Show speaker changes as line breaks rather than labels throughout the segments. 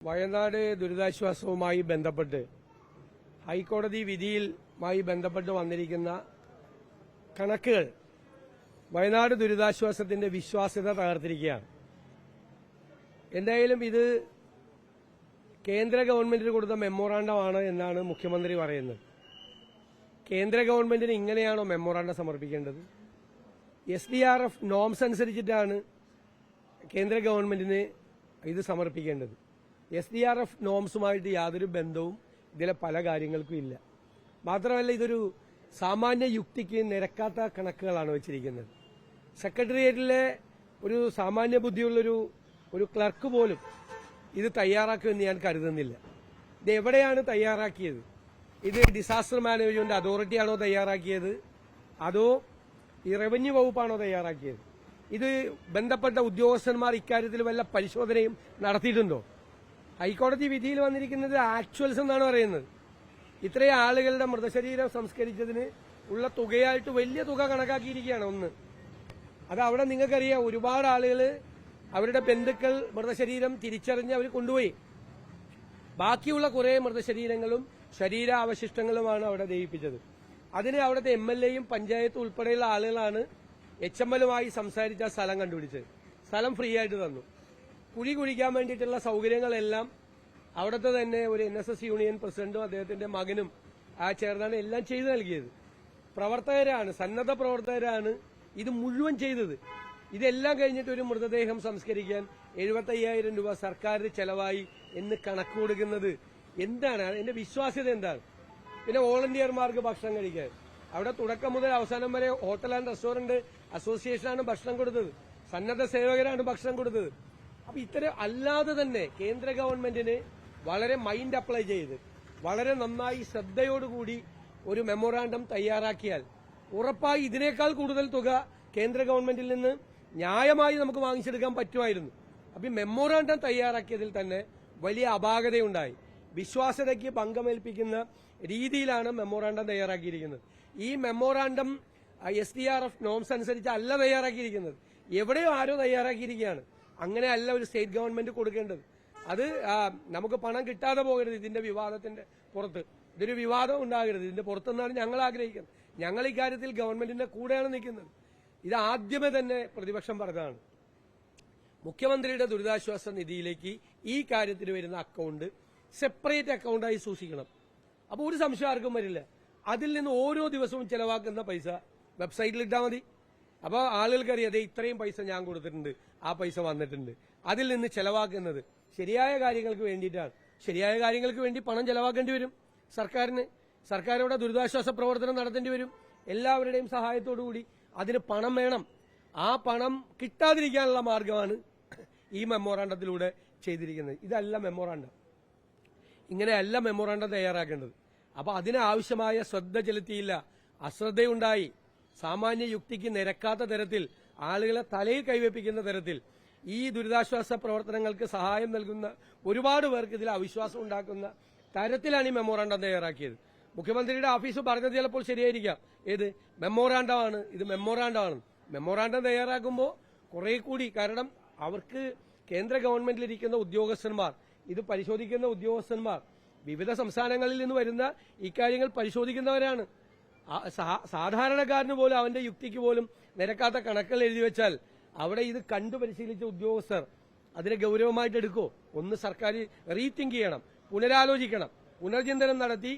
വയനാട് ദുരിതാശ്വാസവുമായി ബന്ധപ്പെട്ട് ഹൈക്കോടതി വിധിയുമായി ബന്ധപ്പെട്ട് വന്നിരിക്കുന്ന കണക്കുകൾ വയനാട് ദുരിതാശ്വാസത്തിന്റെ വിശ്വാസ്യത തകർത്തിരിക്കുകയാണ്. എന്തായാലും ഇത് കേന്ദ്ര ഗവൺമെന്റിന് കൊടുത്ത മെമ്മോറാണ്ടമാണ് എന്നാണ് മുഖ്യമന്ത്രി പറയുന്നത്. കേന്ദ്ര ഗവൺമെന്റിന് ഇങ്ങനെയാണോ മെമ്മോറാണ്ടം സമർപ്പിക്കേണ്ടത്? SDRF നോംസ് അനുസരിച്ചിട്ടാണ് കേന്ദ്ര ഗവൺമെന്റിന് ഇത് സമർപ്പിക്കേണ്ടത്. SDRF നോംസുമായിട്ട് യാതൊരു ബന്ധവും ഇതിലെ പല കാര്യങ്ങൾക്കും ഇല്ല. മാത്രമല്ല, ഇതൊരു സാമാന്യ യുക്തിക്ക് നിരക്കാത്ത കണക്കുകളാണ് വെച്ചിരിക്കുന്നത്. സെക്രട്ടേറിയറ്റിലെ ഒരു സാമാന്യ ബുദ്ധിയുള്ളൊരു ക്ലർക്ക് പോലും ഇത് തയ്യാറാക്കുമെന്ന് ഞാൻ കരുതുന്നില്ല. ഇത് എവിടെയാണ് തയ്യാറാക്കിയത്? ഇത് ഡിസാസ്റ്റർ മാനേജ്മെന്റ് അതോറിറ്റിയാണോ തയ്യാറാക്കിയത്, അതോ ഈ റവന്യൂ വകുപ്പാണോ തയ്യാറാക്കിയത്? ഇത് ബന്ധപ്പെട്ട ഉദ്യോഗസ്ഥന്മാർ ഇക്കാര്യത്തിൽ വല്ല പരിശോധനയും നടത്തിയിട്ടുണ്ടോ? ഹൈക്കോടതി വിധിയിൽ വന്നിരിക്കുന്നത് ആക്ച്വൽസ് എന്നാണ് പറയുന്നത്. ഇത്രയും ആളുകളുടെ മൃതശരീരം സംസ്കരിച്ചതിന് ഉള്ള തുകയായിട്ട് വലിയ തുക കണക്കാക്കിയിരിക്കുകയാണ്. ഒന്ന്, അത് അവിടെ നിങ്ങൾക്കറിയാം, ഒരുപാട് ആളുകൾ അവരുടെ ബന്ധുക്കൾ മൃതശരീരം തിരിച്ചറിഞ്ഞ് അവർ കൊണ്ടുപോയി. ബാക്കിയുള്ള കുറെ മൃതശരീരങ്ങളും ശരീരാവശിഷ്ടങ്ങളുമാണ് അവിടെ ദഹിപ്പിച്ചത്. അതിന് അവിടുത്തെ MLAയും പഞ്ചായത്തും ഉൾപ്പെടെയുള്ള ആളുകളാണ് HMLുമായി സംസാരിച്ച സ്ഥലം കണ്ടുപിടിച്ചത്. സ്ഥലം ഫ്രീ ആയിട്ട് തന്നു. കുഴി കുഴിക്കാൻ വേണ്ടിയിട്ടുള്ള സൗകര്യങ്ങളെല്ലാം അവിടുത്തെ തന്നെ ഒരു NSS യൂണിയൻ പ്രസിഡന്റും അദ്ദേഹത്തിന്റെ മകനും ചേർന്നാണ് എല്ലാം ചെയ്തു നൽകിയത്. പ്രവർത്തകരാണ്, സന്നദ്ധ പ്രവർത്തകരാണ് ഇത് മുഴുവൻ ചെയ്തത്. ഇതെല്ലാം കഴിഞ്ഞിട്ട് ഒരു മൃതദേഹം സംസ്കരിക്കാൻ 75,000 രൂപ സർക്കാരിന് ചെലവായി എന്ന് കണക്ക് കൊടുക്കുന്നത് എന്താണ്? അതിന്റെ വിശ്വാസ്യത എന്താണ്? പിന്നെ വോളണ്ടിയർമാർക്ക് ഭക്ഷണം കഴിക്കാൻ അവിടെ തുടക്കം മുതൽ അവസാനം വരെ ഹോട്ടൽ ആൻഡ് റെസ്റ്റോറന്റ് അസോസിയേഷനാണ് ഭക്ഷണം കൊടുത്തത്, സന്നദ്ധ സേവകരാണ് ഭക്ഷണം കൊടുത്തത്. അപ്പൊ ഇത്തരം അല്ലാതെ തന്നെ കേന്ദ്ര ഗവൺമെന്റിന് വളരെ മൈൻഡ് അപ്ലൈ ചെയ്ത് വളരെ നന്നായി ശ്രദ്ധയോടുകൂടി ഒരു മെമ്മോറാണ്ടം തയ്യാറാക്കിയാൽ ഉറപ്പായി ഇതിനേക്കാൾ കൂടുതൽ തുക കേന്ദ്ര ഗവൺമെന്റിൽ നിന്ന് ന്യായമായി നമുക്ക് വാങ്ങിച്ചെടുക്കാൻ പറ്റുമായിരുന്നു. അപ്പൊ ഈ മെമ്മോറാണ്ടം തയ്യാറാക്കിയതിൽ തന്നെ വലിയ അപാകതയുണ്ടായി. വിശ്വാസ്യതയ്ക്ക് ഭംഗമേൽപ്പിക്കുന്ന രീതിയിലാണ് മെമ്മോറാണ്ടം തയ്യാറാക്കിയിരിക്കുന്നത്. ഈ മെമ്മോറാണ്ടം SDRF നോംസ് അനുസരിച്ച് അല്ല തയ്യാറാക്കിയിരിക്കുന്നത്. എവിടെയോ ആരോ തയ്യാറാക്കിയിരിക്കുകയാണ്. അങ്ങനെയല്ല ഒരു സ്റ്റേറ്റ് ഗവൺമെന്റ് കൊടുക്കേണ്ടത്. അത് നമുക്ക് പണം കിട്ടാതെ പോകരുത്. ഇതിന്റെ വിവാദത്തിന്റെ പുറത്ത് ഇതൊരു വിവാദം ഉണ്ടാകരുത്. ഇതിന്റെ പുറത്തുനിന്നാണ് ഞങ്ങൾ ആഗ്രഹിക്കുന്നത്. ഞങ്ങൾ ഇക്കാര്യത്തിൽ ഗവൺമെന്റിന്റെ കൂടെയാണ് നിൽക്കുന്നത്. ഇത് ആദ്യമേ തന്നെ പ്രതിപക്ഷം പറഞ്ഞതാണ്. മുഖ്യമന്ത്രിയുടെ ദുരിതാശ്വാസ നിധിയിലേക്ക് ഈ കാര്യത്തിന് വരുന്ന അക്കൗണ്ട് സെപ്പറേറ്റ് അക്കൗണ്ടായി സൂക്ഷിക്കണം. അപ്പോൾ ഒരു സംശയം ആർക്കും വരില്ല. അതിൽ നിന്ന് ഓരോ ദിവസവും ചെലവാക്കുന്ന പൈസ വെബ്സൈറ്റിൽ ഇട്ടാൽ മതി. അപ്പോൾ ആളുകൾക്കറിയാം, അതെ ഇത്രയും പൈസ ഞാൻ കൊടുത്തിട്ടുണ്ട്, ആ പൈസ വന്നിട്ടുണ്ട്. അതിൽ നിന്ന് ചെലവാക്കുന്നത് ശരിയായ കാര്യങ്ങൾക്ക് വേണ്ടിയിട്ടാണ്. ശരിയായ കാര്യങ്ങൾക്ക് വേണ്ടി പണം ചെലവാക്കേണ്ടി വരും സർക്കാരിന്. സർക്കാരിവിടെ ദുരിതാശ്വാസ പ്രവർത്തനം നടത്തേണ്ടി വരും. എല്ലാവരുടെയും സഹായത്തോടുകൂടി അതിന് പണം വേണം. ആ പണം കിട്ടാതിരിക്കാനുള്ള മാർഗമാണ് ഈ മെമ്മോറാണ്ടത്തിലൂടെ ചെയ്തിരിക്കുന്നത്. ഇതല്ല മെമ്മോറാണ്ടം, ഇങ്ങനെയല്ല മെമ്മോറാണ്ടം തയ്യാറാക്കേണ്ടത്. അപ്പൊ അതിനാവശ്യമായ ശ്രദ്ധ ചെലുത്തിയില്ല, അശ്രദ്ധയുണ്ടായി. സാമാന്യ യുക്തിക്ക് നിരക്കാത്ത തരത്തിൽ, ആളുകളെ തലയിൽ കൈവെപ്പിക്കുന്ന തരത്തിൽ ഈ ദുരിതാശ്വാസ പ്രവർത്തനങ്ങൾക്ക് സഹായം നൽകുന്ന ഒരുപാട് പേർക്ക് ഇതിൽ അവിശ്വാസം ഉണ്ടാക്കുന്ന തരത്തിലാണ് ഈ മെമ്മോറാണ്ടം തയ്യാറാക്കിയത്. മുഖ്യമന്ത്രിയുടെ ഓഫീസ് പറഞ്ഞത് ചിലപ്പോൾ ശരിയായിരിക്കാം. ഏത് മെമ്മോറാണ്ടമാണ് ഇത്? മെമ്മോറാണ്ടം തയ്യാറാക്കുമ്പോൾ കുറെ കൂടി, കാരണം അവർക്ക് കേന്ദ്ര ഗവൺമെന്റിലിരിക്കുന്ന ഉദ്യോഗസ്ഥന്മാർ, ഇത് പരിശോധിക്കുന്ന ഉദ്യോഗസ്ഥന്മാർ വിവിധ സംസ്ഥാനങ്ങളിൽ നിന്ന് വരുന്ന ഇക്കാര്യങ്ങൾ പരിശോധിക്കുന്നവരാണ്. സാധാരണക്കാരന് പോലും അവന്റെ യുക്തിക്ക് പോലും നിരക്കാത്ത കണക്കുകൾ എഴുതി വെച്ചാൽ അവിടെ ഇത് കണ്ടു പരിശീലിച്ച ഉദ്യോഗസ്ഥർ അതിനെ ഗൌരവമായിട്ട് എടുക്കോ? ഒന്ന് സർക്കാർ റീതിങ്ക് ചെയ്യണം, പുനരാലോചിക്കണം, പുനർചിന്തനം നടത്തി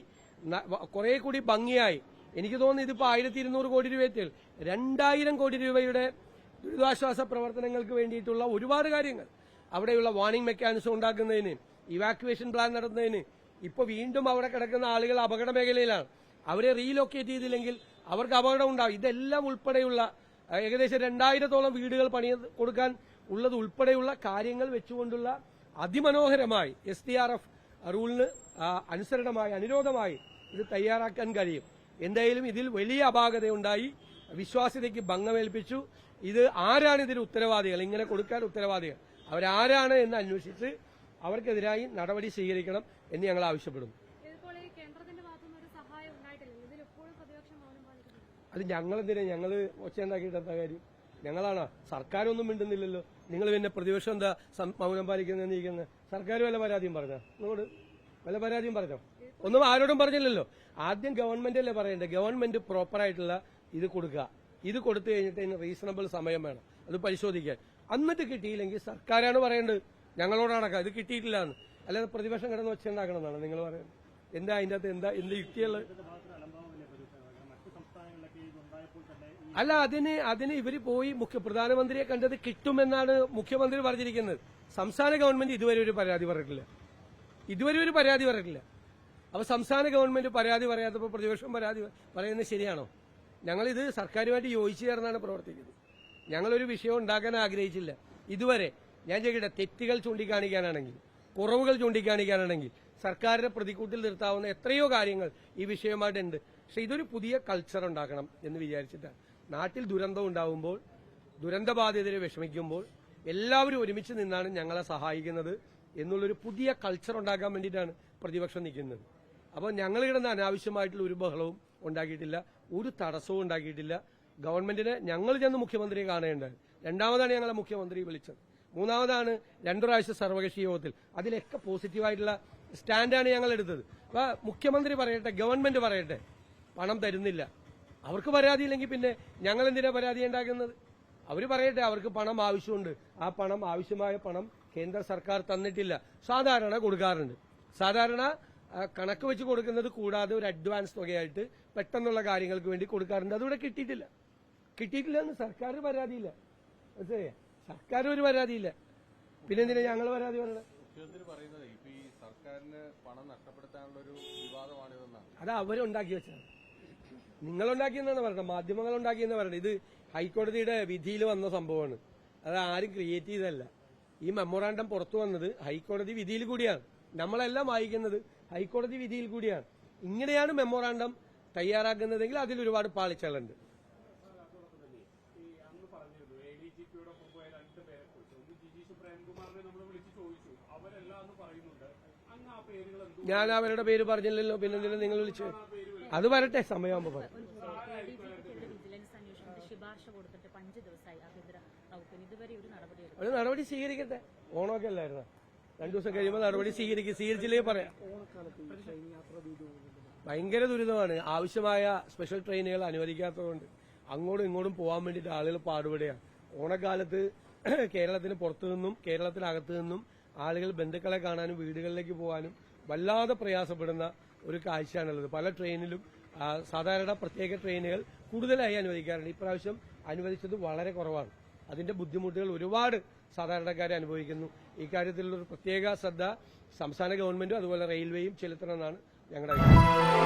കുറെ കൂടി ഭംഗിയായി. എനിക്ക് തോന്നുന്നു ഇതിപ്പോ 1200 കോടി രൂപയിൽ 2000 കോടി രൂപയുടെ ദുരിതാശ്വാസ പ്രവർത്തനങ്ങൾക്ക് വേണ്ടിയിട്ടുള്ള ഒരുപാട് കാര്യങ്ങൾ, അവിടെയുള്ള വാർണിംഗ് മെക്കാനിസം ഉണ്ടാക്കുന്നതിന്, ഇവാക്യുവേഷൻ പ്ലാൻ നടത്തുന്നതിന്. ഇപ്പൊ വീണ്ടും അവിടെ കിടക്കുന്ന ആളുകൾ അപകട മേഖലയിലാണ്. അവരെ റീലൊക്കേറ്റ് ചെയ്തില്ലെങ്കിൽ അവർക്ക് അപകടം ഉണ്ടാവും. ഇതെല്ലാം ഉൾപ്പെടെയുള്ള ഏകദേശം 2000-ഓളം വീടുകൾ പണി കൊടുക്കാൻ ഉള്ളത് ഉൾപ്പെടെയുള്ള കാര്യങ്ങൾ വെച്ചുകൊണ്ടുള്ള അതിമനോഹരമായി SDRF റൂളിന് അനുസരണമായി, അനുരോധമായി ഇത് തയ്യാറാക്കാൻ കഴിയും. എന്തായാലും ഇതിൽ വലിയ അപാകതയുണ്ടായി, വിശ്വാസ്യതയ്ക്ക് ഭംഗമേൽപ്പിച്ചു. ഇത് ആരാണ് ഇതിന് ഉത്തരവാദികൾ, ഇങ്ങനെ കൊടുക്കാൻ ഉത്തരവാദികൾ അവരാരാണ് എന്ന് അന്വേഷിച്ച് അവർക്കെതിരായി നടപടി സ്വീകരിക്കണം എന്ന് ഞങ്ങൾ ആവശ്യപ്പെടുന്നു. അത് ഞങ്ങളെന്തിനാ, ഞങ്ങൾ ഒച്ചയുണ്ടാക്കിയിട്ട് എന്താ കാര്യം? ഞങ്ങളാണ്, സർക്കാരൊന്നും മിണ്ടുന്നില്ലല്ലോ. നിങ്ങൾ പിന്നെ പ്രതിപക്ഷം എന്താ മൗനം പാലിക്കുന്നതെന്ന് ഇരിക്കുന്നത്? സർക്കാർ വല്ല പരാതിയും പറഞ്ഞോ? നിങ്ങളോട് വല്ല പരാതിയും പറഞ്ഞോ? ഒന്നും ആരോടും പറഞ്ഞില്ലല്ലോ. ആദ്യം ഗവൺമെന്റ് അല്ലേ പറയണ്ടേ? ഗവൺമെന്റ് പ്രോപ്പറായിട്ടുള്ള ഇത് കൊടുക്കുക. ഇത് കൊടുത്തു കഴിഞ്ഞിട്ട് അതിന് റീസണബിൾ സമയം വേണം അത് പരിശോധിക്കാൻ. എന്നിട്ട് കിട്ടിയില്ലെങ്കിൽ സർക്കാരാണ് പറയേണ്ടത്, ഞങ്ങളോടാണക്കാം ഇത് കിട്ടിയിട്ടില്ല എന്ന്. അല്ലാതെ പ്രതിപക്ഷം കിടന്ന് വെച്ചുണ്ടാക്കണം എന്നാണ് നിങ്ങൾ പറയുന്നത്. എന്താ അതിൻ്റെ അകത്ത് എന്ത് യുക്തിയുള്ളത്? അല്ല, അതിന് ഇവര് പോയി പ്രധാനമന്ത്രിയെ കണ്ടത് കിട്ടുമെന്നാണ് മുഖ്യമന്ത്രി പറഞ്ഞിരിക്കുന്നത്. സംസ്ഥാന ഗവൺമെന്റ് ഇതുവരെ ഒരു പരാതി പറഞ്ഞിട്ടില്ല. അപ്പൊ സംസ്ഥാന ഗവൺമെന്റ് പരാതി പറയാത്തപ്പോൾ പ്രതിപക്ഷം പരാതി പറയുന്നത് ശരിയാണോ? ഞങ്ങളിത് സർക്കാരുമായിട്ട് യോജിച്ചു ചേർന്നാണ് പ്രവർത്തിക്കുന്നത്. ഞങ്ങളൊരു വിഷയം ഉണ്ടാക്കാൻ ആഗ്രഹിച്ചില്ല ഇതുവരെ. ഞാൻ ചോദിക്കട്ടെ, തെറ്റുകൾ ചൂണ്ടിക്കാണിക്കാനാണെങ്കിൽ, കുറവുകൾ ചൂണ്ടിക്കാണിക്കാനാണെങ്കിൽ സർക്കാരിനെ പ്രതിക്കൂട്ടിൽ നിർത്താവുന്ന എത്രയോ കാര്യങ്ങൾ ഈ വിഷയമായിട്ടുണ്ട്. പക്ഷെ ഇതൊരു പുതിയ കൾച്ചർ ഉണ്ടാക്കണം എന്ന് വിചാരിച്ചിട്ടാണ്. നാട്ടിൽ ദുരന്തം ഉണ്ടാവുമ്പോൾ, ദുരന്തബാധിതരെ വിഷമിക്കുമ്പോൾ എല്ലാവരും ഒരുമിച്ച് നിന്നാണ് ഞങ്ങളെ സഹായിക്കുന്നത് എന്നുള്ളൊരു പുതിയ കൾച്ചർ ഉണ്ടാക്കാൻ വേണ്ടിയിട്ടാണ് പ്രതിപക്ഷം നിൽക്കുന്നത്. അപ്പോൾ ഞങ്ങൾ കിടന്ന് അനാവശ്യമായിട്ടുള്ള ഒരു ബഹളവും ഉണ്ടാക്കിയിട്ടില്ല, ഒരു തടസ്സവും ഉണ്ടാക്കിയിട്ടില്ല. ഗവൺമെന്റിനെ ഞങ്ങൾ ചെന്ന് മുഖ്യമന്ത്രിയെ കാണേണ്ടത്. രണ്ടാമതാണ് ഞങ്ങളെ മുഖ്യമന്ത്രി വിളിച്ചത്. മൂന്നാമതാണ് 2 പ്രാവശ്യം സർവകക്ഷി യോഗത്തിൽ. അതിലൊക്കെ പോസിറ്റീവായിട്ടുള്ള സ്റ്റാൻഡാണ് ഞങ്ങൾ എടുത്തത്. അപ്പൊ മുഖ്യമന്ത്രി പറയട്ടെ, ഗവൺമെന്റ് പറയട്ടെ, പണം തരുന്നില്ല. അവർക്ക് പരാതിയില്ലെങ്കിൽ പിന്നെ ഞങ്ങൾ എന്തിനാ പരാതി ഉണ്ടാക്കുന്നത്? അവർ പറയട്ടെ, അവർക്ക് പണം ആവശ്യമുണ്ട്. ആ പണം, ആവശ്യമായ പണം കേന്ദ്ര സർക്കാർ തന്നിട്ടില്ല. സാധാരണ കൊടുക്കാറുണ്ട്. സാധാരണ കണക്ക് വെച്ച് കൊടുക്കുന്നത് കൂടാതെ ഒരു അഡ്വാൻസ് തുകയായിട്ട് പെട്ടെന്നുള്ള കാര്യങ്ങൾക്ക് വേണ്ടി കൊടുക്കാറുണ്ട്. അതിവിടെ കിട്ടിയിട്ടില്ല എന്ന് സർക്കാർ പരാതിയില്ല. മനസ്സിലായോ? സർക്കാർ ഒരു പരാതിയില്ല. പിന്നെന്തിനാ ഞങ്ങൾ പരാതി പറയണത്? അത് അവരുണ്ടാക്കി വെച്ചാണ്. നിങ്ങളുണ്ടാക്കിയെന്നാണ് പറഞ്ഞത്, മാധ്യമങ്ങൾ ഉണ്ടാക്കിയെന്ന് പറഞ്ഞത്. ഇത് ഹൈക്കോടതിയുടെ വിധിയിൽ വന്ന സംഭവമാണ്. അത് ആരും ക്രിയേറ്റ് ചെയ്തതല്ല. ഈ മെമ്മോറാണ്ടം പുറത്തു വന്നത് ഹൈക്കോടതി വിധിയിൽ കൂടിയാണ്. നമ്മളെല്ലാം വായിക്കുന്നത് ഹൈക്കോടതി വിധിയിൽ കൂടിയാണ്. ഇങ്ങനെയാണ് മെമ്മോറാണ്ടം തയ്യാറാക്കുന്നതെങ്കിൽ അതിൽ ഒരുപാട് പാളിച്ചകളുണ്ട്. ഞാൻ അവരുടെ പേര് പറഞ്ഞില്ലല്ലോ, പിന്നെന്തിനാ നിങ്ങൾ വിളിച്ചു? അത് വരട്ടെ, സമയമാകുമ്പോ പറയാം. ഒരു നടപടി സ്വീകരിക്കട്ടെ. ഓണമൊക്കെ അല്ലായിരുന്നോ? 2 ദിവസം കഴിയുമ്പോൾ നടപടി സ്വീകരിച്ചില്ലേ പറയാം. ഭയങ്കര ദുരിതമാണ്. ആവശ്യമായ സ്പെഷ്യൽ ട്രെയിനുകൾ അനുവദിക്കാത്തതുകൊണ്ട് അങ്ങോട്ടും ഇങ്ങോട്ടും പോകാൻ വേണ്ടിയിട്ട് ആളുകൾ പാടുപെടുകയാണ്. ഓണക്കാലത്ത് കേരളത്തിന് പുറത്തു നിന്നും കേരളത്തിനകത്തു നിന്നും ആളുകൾ ബന്ധുക്കളെ കാണാനും വീടുകളിലേക്ക് പോകാനും വല്ലാതെ പ്രയാസപ്പെടുന്ന ഒരു കാഴ്ചയാണുള്ളത്. പല ട്രെയിനിലും സാധാരണ പ്രത്യേക ട്രെയിനുകൾ കൂടുതലായി അനുവദിക്കാറുണ്ട്. ഇപ്രാവശ്യം അനുവദിച്ചത് വളരെ കുറവാണ്. അതിന്റെ ബുദ്ധിമുട്ടുകൾ ഒരുപാട് സാധാരണക്കാരെ അനുഭവിക്കുന്നു. ഇക്കാര്യത്തിലുള്ളൊരു പ്രത്യേക ശ്രദ്ധ സംസ്ഥാന ഗവൺമെന്റും അതുപോലെ റെയിൽവേയും ചെലുത്തണമെന്നാണ് ഞങ്ങളുടെ അഭിപ്രായം.